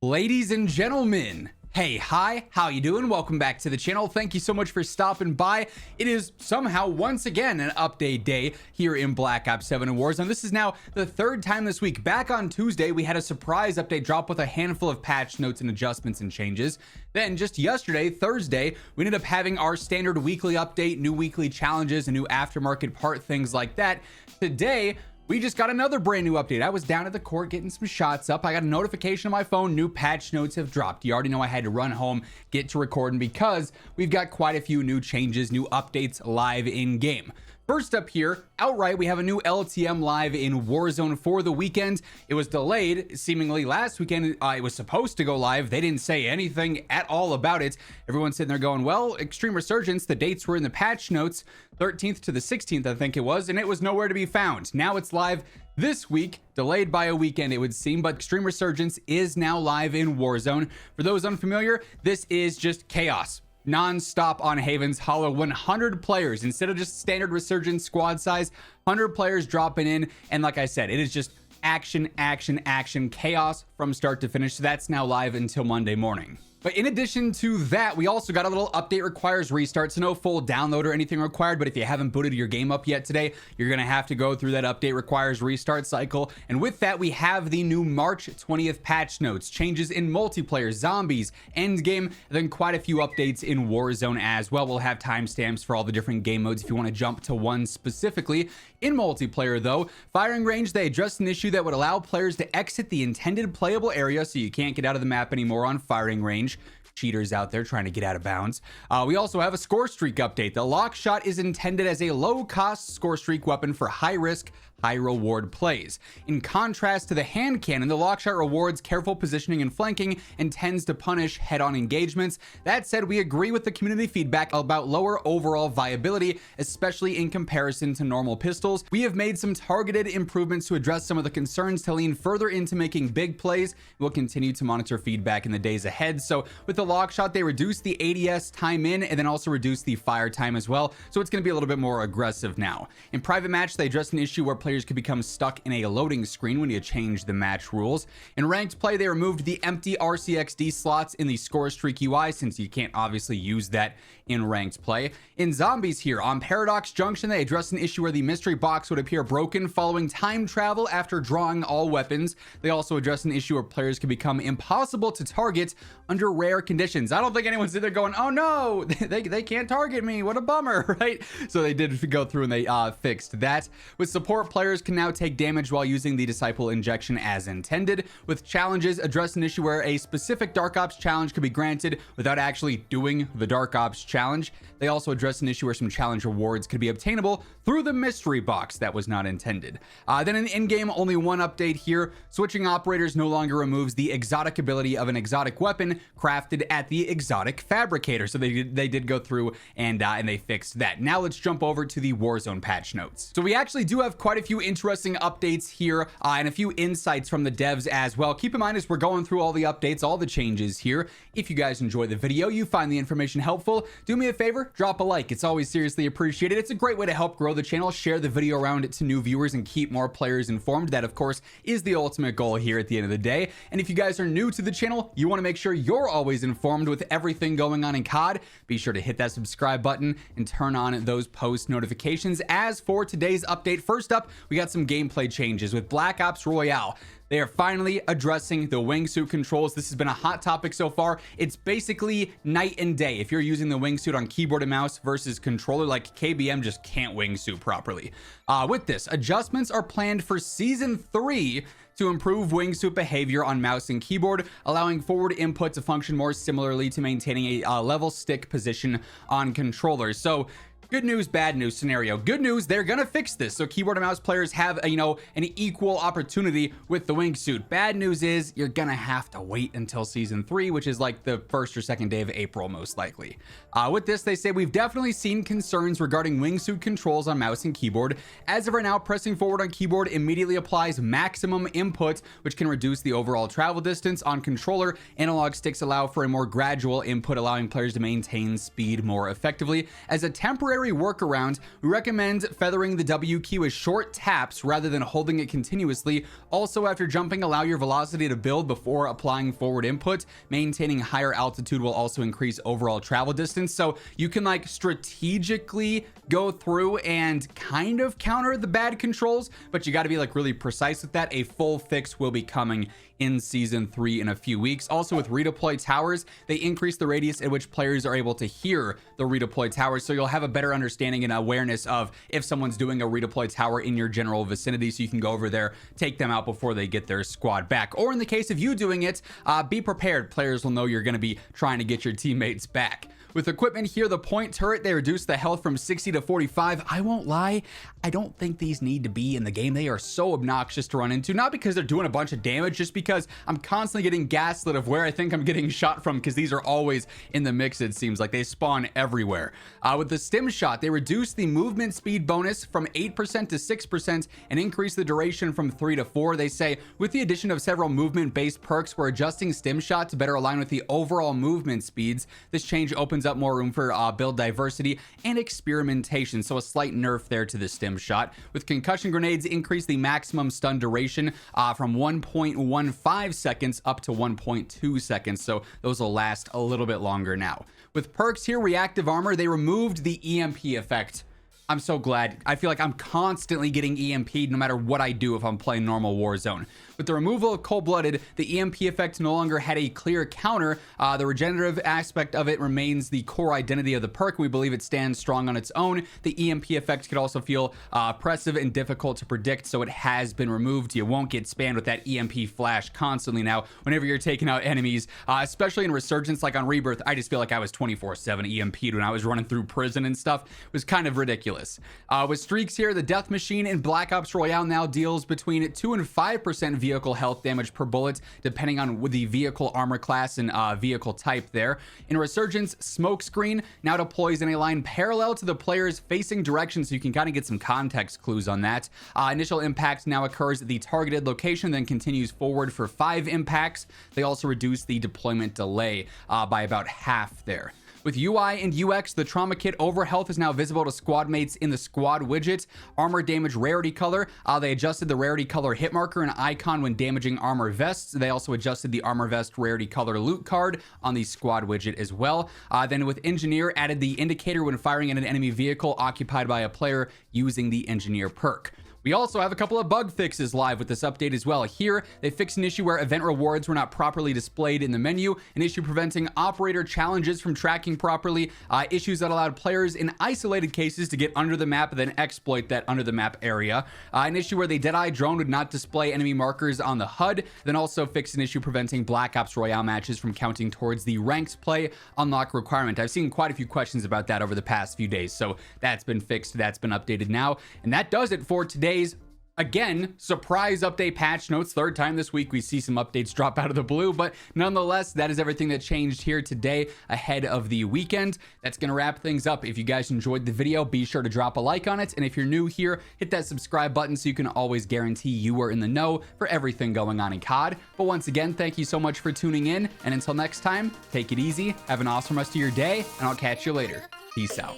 Ladies and gentlemen, hey, hi, how you doing? Welcome back to the channel. Thank you so much for stopping by. It is somehow once again an update day here in Blackout 7 and WARZONE. This is now the third time this week. Back on Tuesday, we had a surprise update drop with a handful of patch notes and adjustments and changes. Then just yesterday, Thursday, we ended up having our standard weekly update, new weekly challenges, and new aftermarket part, things like that. Today, we just got another brand new update. I was down at the court getting some shots up. I got a notification on my phone, new patch notes have dropped. You already know I had to run home, get to recording because we've got quite a few new changes, new updates live in game. First up here, outright, we have a new LTM live in Warzone for the weekend. It was delayed seemingly last weekend. It was supposed to go live. They didn't say anything at all about it. Everyone's sitting there going, well, Extreme Resurgence, the dates were in the patch notes, 13th to the 16th, I think it was, and it was nowhere to be found. Now it's live this week, delayed by a weekend, it would seem, but Extreme Resurgence is now live in Warzone. For those unfamiliar, this is just chaos. Non-stop on Haven's Hollow, 100 players instead of just standard Resurgence squad size, 100 players dropping in, and like I said, it is just action, chaos from start to finish. So that's now live until Monday morning. But in addition to that, we also got a little update requires restart, so no full download or anything required, but if you haven't booted your game up yet today, you're gonna have to go through that update requires restart cycle. And with that, we have the new March 20th patch notes, changes in multiplayer, zombies, Endgame, and then quite a few updates in Warzone as well. We'll have timestamps for all the different game modes if you want to jump to one specifically. In multiplayer though, firing range, they addressed an issue that would allow players to exit the intended playable area so you can't get out of the map anymore on firing range. Cheaters out there trying to get out of bounds. We also have a score streak update. The lock shot is intended as a low-cost score streak weapon for high-risk, high-reward plays. In contrast to the hand cannon, the lock shot rewards careful positioning and flanking and tends to punish head-on engagements. That said, we agree with the community feedback about lower overall viability, especially in comparison to normal pistols. We have made some targeted improvements to address some of the concerns to lean further into making big plays. We'll continue to monitor feedback in the days ahead. So with the lock shot, they reduced the ADS time in and then also reduced the fire time as well. So it's going to be a little bit more aggressive now. In private match, they addressed an issue where players could become stuck in a loading screen when you change the match rules. In ranked play, they removed the empty RCXD slots in the score streak UI since you can't obviously use that in ranked play. In zombies here, on Paradox Junction, they addressed an issue where the mystery box would appear broken following time travel after drawing all weapons. They also addressed an issue where players could become impossible to target under rare conditions. I don't think anyone's in there going, oh no, they can't target me, what a bummer, right? So they did go through and they fixed that. With support, players can now take damage while using the Disciple Injection as intended. With challenges, address an issue where a specific Dark Ops challenge could be granted without actually doing the Dark Ops challenge. They also addressed an issue where some challenge rewards could be obtainable through the mystery box that was not intended. Then in in-game, only one update here. Switching operators no longer removes the exotic ability of an exotic weapon crafted at the exotic fabricator. So they did go through and they fixed that. Now let's jump over to the Warzone patch notes. So we actually do have quite a few interesting updates here and a few insights from the devs as well. Keep in mind as we're going through all the updates, all the changes here, if you guys enjoy the video, you find the information helpful, do me a favor, drop a like. It's always seriously appreciated. It's a great way to help grow the channel. Share the video around to new viewers and keep more players informed. That of course is the ultimate goal here at the end of the day. And if you guys are new to the channel, you want to make sure you're always informed with everything going on in COD, be sure to hit that subscribe button and turn on those post notifications. As for today's update, first up, we got some gameplay changes with Black Ops Royale. They are finally addressing the wingsuit controls. This has been a hot topic so far. It's basically night and day. If you're using the wingsuit on keyboard and mouse versus controller, like KBM just can't wingsuit properly. With this, adjustments are planned for Season 3 to improve wingsuit behavior on mouse and keyboard, allowing forward input to function more similarly to maintaining a level stick position on controllers. So good news, bad news scenario. Good news, they're gonna fix this so keyboard and mouse players have an equal opportunity with the wingsuit. Bad news is you're gonna have to wait until Season 3, which is like the 1st or 2nd day of April most likely. With this, they say we've definitely seen concerns regarding wingsuit controls on mouse and keyboard. As of right now, pressing forward on keyboard immediately applies maximum input, which can reduce the overall travel distance. On controller, analog sticks allow for a more gradual input, allowing players to maintain speed more effectively. As a temporary temporary workaround, we recommend feathering the W key with short taps rather than holding it continuously. Also, after jumping, allow your velocity to build before applying forward input. Maintaining higher altitude will also increase overall travel distance. So you can like strategically go through and kind of counter the bad controls, but you got to be like really precise with that. A full fix will be coming in season 3 in a few weeks. Also, with redeploy towers, they increase the radius at which players are able to hear the redeploy towers, so you'll have a better understanding and awareness of if someone's doing a redeploy tower in your general vicinity, so you can go over there, take them out before they get their squad back. Or in the case of you doing it, be prepared. Players will know you're going to be trying to get your teammates back. With equipment here, the point turret, they reduce the health from 60 to 45. I won't lie, I don't think these need to be in the game. They are so obnoxious to run into, not because they're doing a bunch of damage, just because I'm constantly getting gaslit of where I think I'm getting shot from, because these are always in the mix. It seems like they spawn everywhere. With the stim shot, they reduce the movement speed bonus from 8% to 6% and increase the duration from 3 to 4. They say, with the addition of several movement-based perks, we're adjusting stim shot to better align with the overall movement speeds. This change opens up more room for build diversity and experimentation, so a slight nerf there to the stim shot. With concussion grenades, increase the maximum stun duration from 1.15 seconds up to 1.2 seconds, so those will last a little bit longer now. With perks here, reactive armor, they removed the EMP effect. I'm so glad. I feel like I'm constantly getting EMP'd no matter what I do if I'm playing normal Warzone. With the removal of Cold-Blooded, the EMP effect no longer had a clear counter. The regenerative aspect of it remains the core identity of the perk. We believe it stands strong on its own. The EMP effect could also feel oppressive and difficult to predict, so it has been removed. You won't get spammed with that EMP flash constantly now whenever you're taking out enemies, especially in Resurgence. Like on Rebirth, I just feel like I was 24/7 EMP'd when I was running through prison and stuff. It was kind of ridiculous. With streaks here, the Death Machine in Black Ops Royale now deals between 2 and 5% vehicle health damage per bullet, depending on the vehicle armor class and vehicle type there. In Resurgence, Smokescreen now deploys in a line parallel to the player's facing direction, so you can kind of get some context clues on that. Initial impact now occurs at the targeted location, then continues forward for 5 impacts. They also reduce the deployment delay by about half there. With UI and UX, the trauma kit over health is now visible to squad mates in the squad widget. Armor damage rarity color, they adjusted the rarity color hit marker and icon when damaging armor vests. They also adjusted the armor vest rarity color loot card on the squad widget as well. Then with engineer, added the indicator when firing at an enemy vehicle occupied by a player using the engineer perk. We also have a couple of bug fixes live with this update as well. Here, they fixed an issue where event rewards were not properly displayed in the menu, an issue preventing operator challenges from tracking properly, issues that allowed players in isolated cases to get under the map and then exploit that under the map area, an issue where the Deadeye drone would not display enemy markers on the HUD, then also fixed an issue preventing Black Ops Royale matches from counting towards the ranked play unlock requirement. I've seen quite a few questions about that over the past few days, so that's been fixed, that's been updated now, and that does it for today's again surprise update patch notes. Third time this week we see some updates drop out of the blue, but nonetheless, that is everything that changed here today ahead of the weekend. That's gonna wrap things up. If you guys enjoyed the video, be sure to drop a like on it, and if you're new here, hit that subscribe button so you can always guarantee you are in the know for everything going on in COD. But once again, thank you so much for tuning in, and until next time, take it easy, have an awesome rest of your day, and I'll catch you later. Peace out.